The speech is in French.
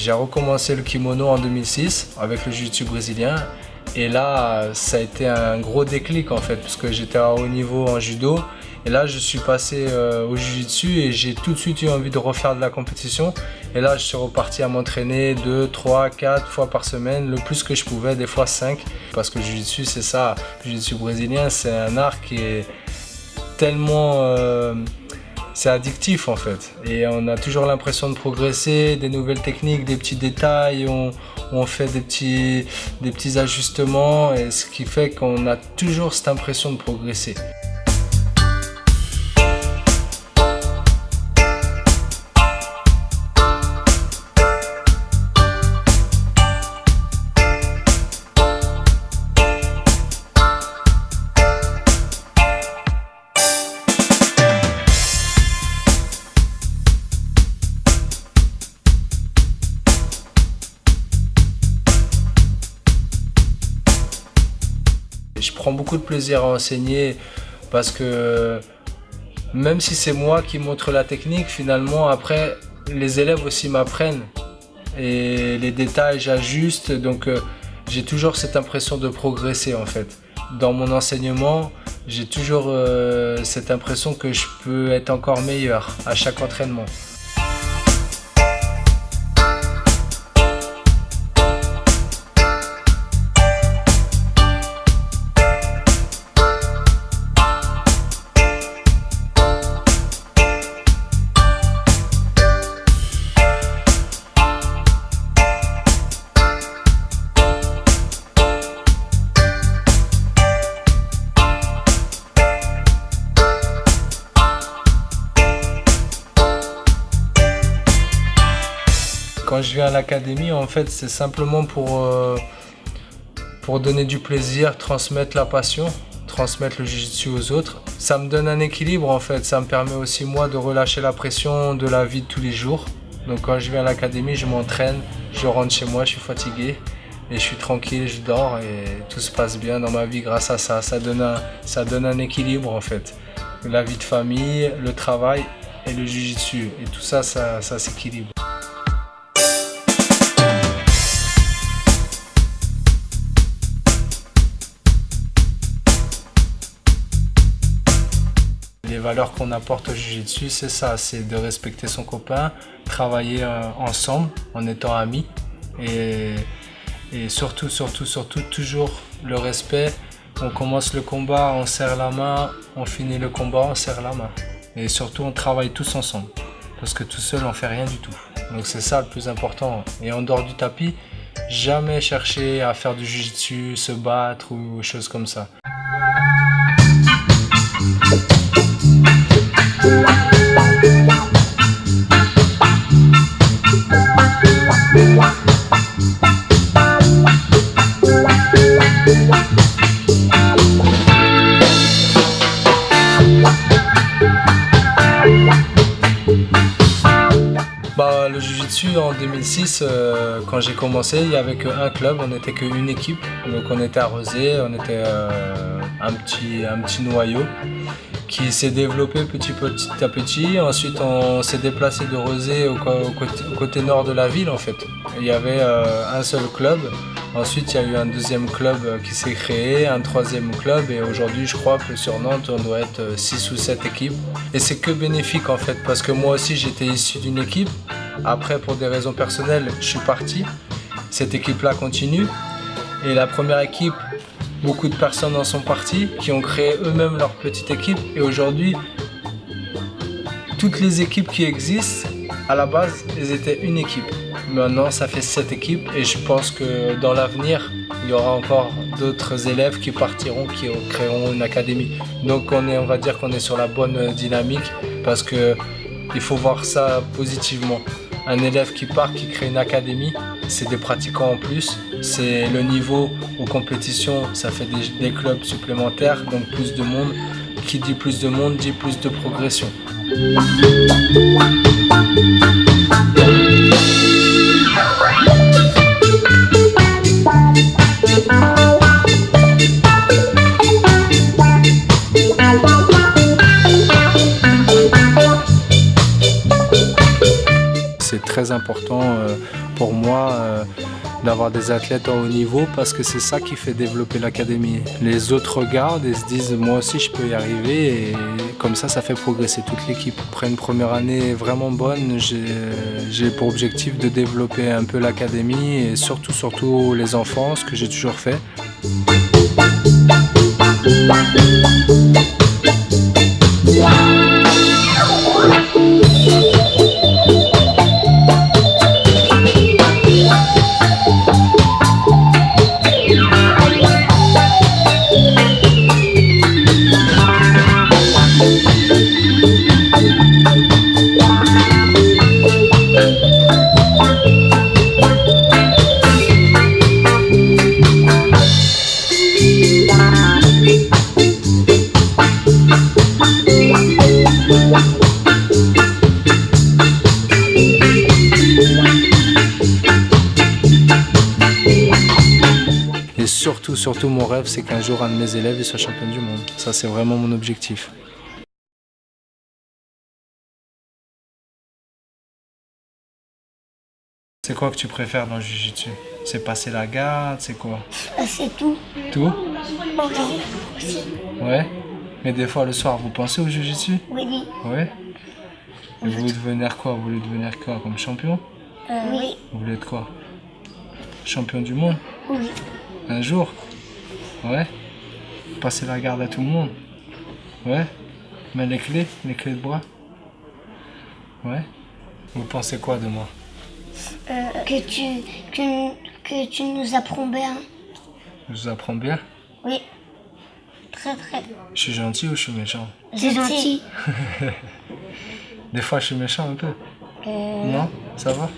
J'ai recommencé le kimono en 2006 avec le jiu-jitsu brésilien. Et là, ça a été un gros déclic en fait, parce que j'étais à haut niveau en judo. Et là, je suis passé au jiu-jitsu et j'ai tout de suite eu envie de refaire de la compétition. Et là, je suis reparti à m'entraîner 2, 3, 4 fois par semaine, le plus que je pouvais, des fois 5. Parce que le jiu-jitsu, c'est ça. Le jiu-jitsu brésilien, c'est un art qui est tellement... c'est addictif en fait. Et on a toujours l'impression de progresser, des nouvelles techniques, des petits détails. On fait des petits ajustements, et ce qui fait qu'on a toujours cette impression de progresser. Je prends beaucoup de plaisir à enseigner parce que même si c'est moi qui montre la technique, finalement après les élèves aussi m'apprennent et les détails j'ajuste, donc j'ai toujours cette impression de progresser en fait. Dans mon enseignement, j'ai toujours cette impression que je peux être encore meilleur à chaque entraînement. Quand je viens à l'académie, en fait, c'est simplement pour donner du plaisir, transmettre la passion, transmettre le jiu-jitsu aux autres. Ça me donne un équilibre, en fait. Ça me permet aussi, moi, de relâcher la pression de la vie de tous les jours. Donc, quand je viens à l'académie, je m'entraîne, je rentre chez moi, je suis fatigué et je suis tranquille, je dors et tout se passe bien dans ma vie grâce à ça. Ça donne un équilibre, en fait. La vie de famille, le travail et le jiu-jitsu. Et tout ça, ça s'équilibre. Les valeurs qu'on apporte au jiu-jitsu, c'est ça, c'est de respecter son copain, travailler ensemble en étant amis et surtout, toujours le respect. On commence le combat, on serre la main, on finit le combat, on serre la main. Et surtout, on travaille tous ensemble parce que tout seul, on fait rien du tout. Donc c'est ça le plus important. Et en dehors du tapis, jamais chercher à faire du jiu-jitsu, se battre ou choses comme ça. Le jiu-jitsu en 2006, quand j'ai commencé, il n'y avait qu'un club, on n'était qu'une équipe. Donc on était à Rezé, on était un petit noyau qui s'est développé petit à petit. Ensuite on s'est déplacé de Rezé au côté nord de la ville en fait. Il y avait un seul club. Ensuite il y a eu un deuxième club qui s'est créé, un troisième club et aujourd'hui je crois que sur Nantes on doit être 6 ou 7 équipes. Et c'est que bénéfique en fait parce que moi aussi j'étais issu d'une équipe. Après, pour des raisons personnelles, je suis parti. Cette équipe-là continue. Et la première équipe, beaucoup de personnes en sont parties, qui ont créé eux-mêmes leur petite équipe. Et aujourd'hui, toutes les équipes qui existent, à la base, elles étaient une équipe. Maintenant, ça fait 7 équipes. Et je pense que dans l'avenir, il y aura encore d'autres élèves qui partiront, qui créeront une académie. Donc, on va dire qu'on est sur la bonne dynamique parce qu'il faut voir ça positivement. Un élève qui part, qui crée une académie, c'est des pratiquants en plus, c'est le niveau aux compétitions, ça fait des clubs supplémentaires, donc plus de monde. Qui dit plus de monde, dit plus de progression. C'est très important pour moi d'avoir des athlètes à haut niveau parce que c'est ça qui fait développer l'académie. Les autres regardent et se disent moi aussi je peux y arriver et comme ça fait progresser toute l'équipe. Après une première année vraiment bonne, j'ai pour objectif de développer un peu l'académie et surtout les enfants, ce que j'ai toujours fait. Et surtout mon rêve, c'est qu'un jour un de mes élèves il soit champion du monde. Ça c'est vraiment mon objectif. C'est quoi que tu préfères dans le jiu-jitsu? C'est passer la garde, c'est quoi? C'est tout. Tout? Aussi. Ouais. Mais des fois le soir, vous pensez au jiu-jitsu? Oui. Ouais. Et vous voulez devenir quoi? Vous voulez devenir quoi comme champion? Oui. Vous voulez être quoi? Champion du monde? Oui. Un jour? Ouais. Passer la garde à tout le monde? Ouais. Mais les clés de bois? Ouais. Vous pensez quoi de moi? Que tu nous apprends bien. Je vous apprends bien? Oui. Très. Je suis gentil ou je suis méchant? C'est gentil. Des fois je suis méchant un peu. Non? Ça va?